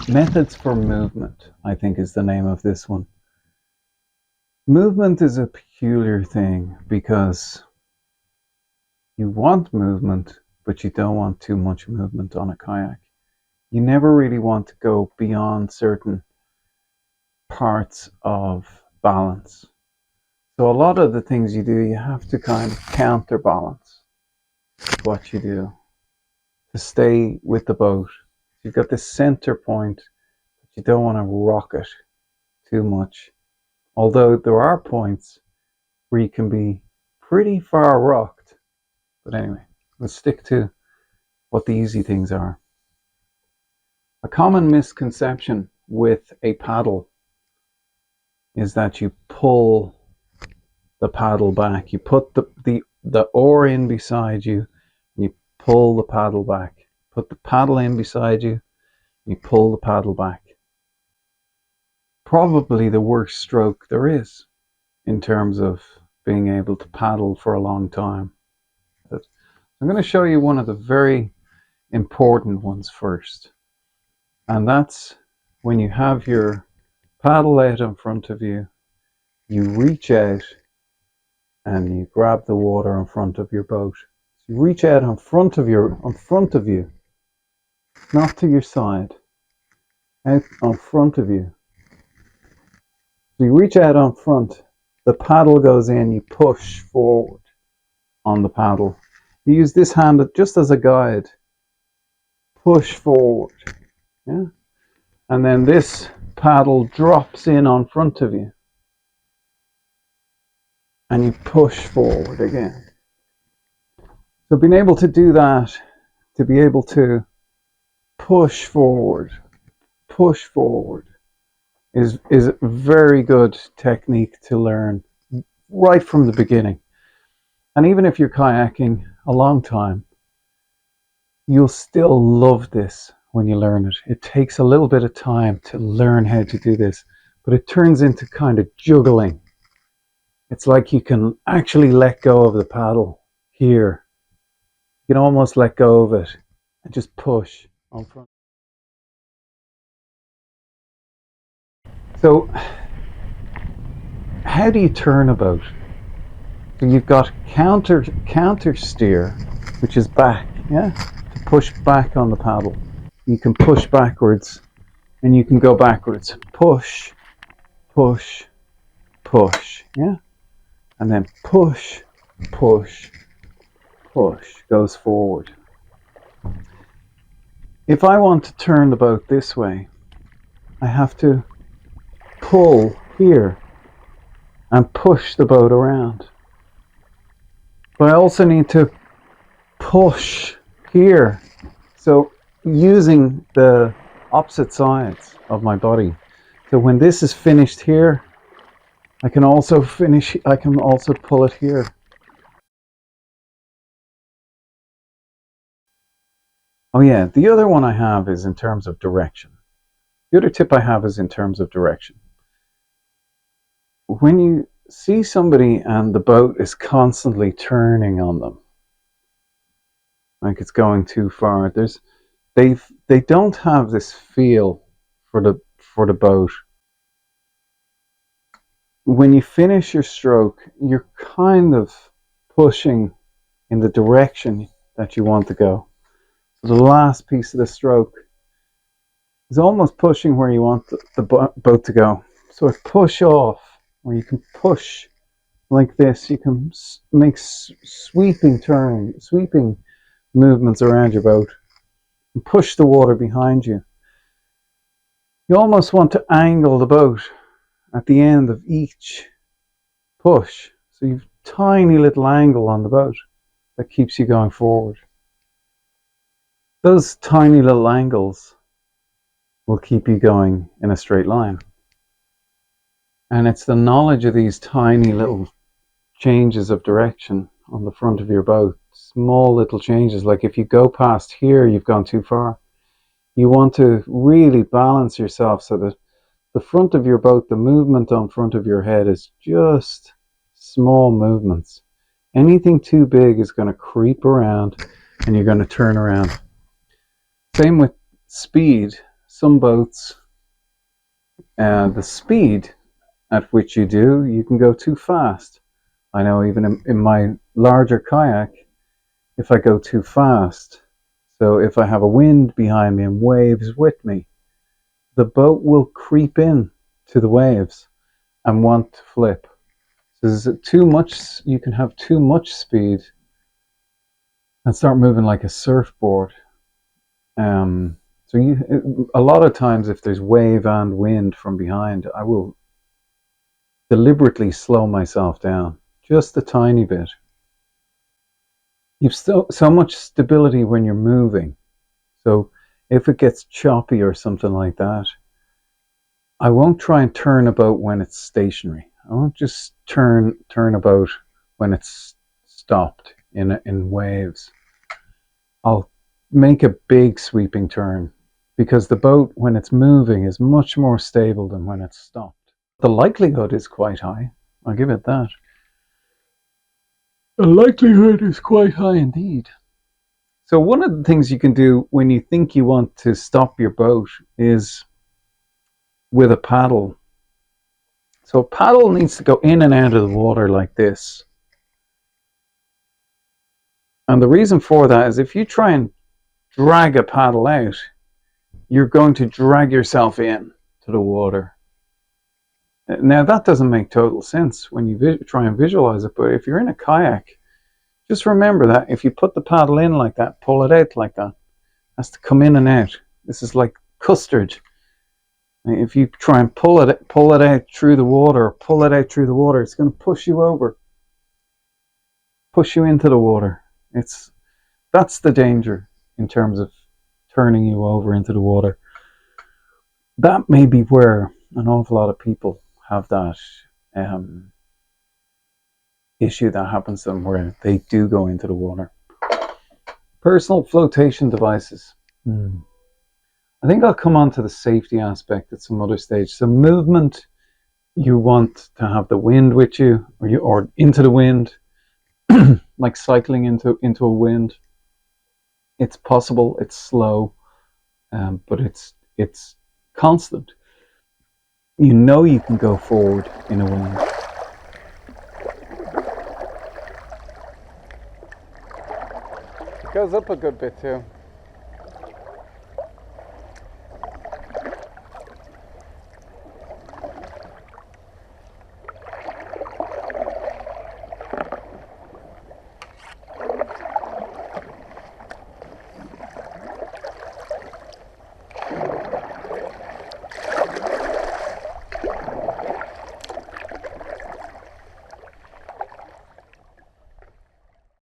Methods for movement, I think, is the name of this one. Movement is a peculiar thing because you want movement, but you don't want too much movement on a kayak. You never really want to go beyond certain parts of balance. So a lot of the things you do, you have to kind of counterbalance what you do to stay with the boat. You've got this center point, but you don't want to rock it too much. Although there are points where you can be pretty far rocked. But anyway, let's stick to what the easy things are. A common misconception with a paddle is that you pull the paddle back. You put the oar in beside you, and you pull the paddle back. Put the paddle in beside you, and you pull the paddle back. Probably the worst stroke there is in terms of being able to paddle for a long time. But I'm going to show you one of the very important ones first. And that's when you have your paddle out in front of you, you reach out and you grab the water in front of your boat. So you reach out in front of you, not to your side, out in front of you. So you reach out on front, the paddle goes in, you push forward on the paddle. You use this hand just as a guide. Push forward. Yeah? And then this paddle drops in on front of you. And you push forward again. So being able to do that, to be able to push forward, is a very good technique to learn right from the beginning. And even if you're kayaking a long time, you'll still love this when you learn it. It takes a little bit of time to learn how to do this, but it turns into kind of juggling. It's like you can actually let go of the paddle here. You can almost let go of it and just push on front. So, how do you turn a boat? So you've got counter steer, which is back, yeah, to push back on the paddle. You can push backwards, and you can go backwards. Push, push, push, yeah, and then push, push, push goes forward. If I want to turn the boat this way, I have to pull here and push the boat around. But I also need to push here. So using the opposite sides of my body. So when this is finished here, I can also pull it here. Oh yeah, the other one I have is in terms of direction. The other tip I have is in terms of direction. When you see somebody and the boat is constantly turning on them, like it's going too far, they don't have this feel for the boat. When you finish your stroke, you're kind of pushing in the direction that you want to go. So the last piece of the stroke is almost pushing where you want the boat to go. So I push off, where you can push like this. You can make sweeping movements around your boat and push the water behind you. You almost want to angle the boat at the end of each push. So you've a tiny little angle on the boat that keeps you going forward. Those tiny little angles will keep you going in a straight line. And it's the knowledge of these tiny little changes of direction on the front of your boat. Small little changes, like if you go past here, you've gone too far. You want to really balance yourself so that the front of your boat, the movement on front of your head is just small movements. Anything too big is going to creep around and you're going to turn around. Same with speed. Some boats, the speed at which you can go too fast. I know even in my larger kayak, if I go too fast, so if I have a wind behind me and waves with me, the boat will creep in to the waves and want to flip. So there's too much, you can have too much speed and start moving like a surfboard. So a lot of times if there's wave and wind from behind, I will deliberately slow myself down just a tiny bit. You've so much stability when you're moving. So if it gets choppy or something like that, I won't try and turn a boat when it's stationary. I won't just turn a boat when it's stopped in waves. I'll make a big sweeping turn because the boat, when it's moving, is much more stable than when it's stopped. The likelihood is quite high. I'll give it that. The likelihood is quite high indeed. So one of the things you can do when you think you want to stop your boat is with a paddle. So a paddle needs to go in and out of the water like this. And the reason for that is if you try and drag a paddle out, you're going to drag yourself in to the water. Now that doesn't make total sense when you try and visualize it, but if you're in a kayak, just remember that if you put the paddle in like that, pull it out like that, it has to come in and out. This is like custard. If you try and pull it out through the water, it's going to push you over, push you into the water. That's the danger in terms of turning you over into the water. That may be where an awful lot of people have that issue that happens to them, where they do go into the water. Personal flotation devices. I think I'll come on to the safety aspect at some other stage. So movement, you want to have the wind with you, or into the wind, like cycling into a wind. It's possible, it's slow, but it's constant. You know you can go forward in a wind. It goes up a good bit too.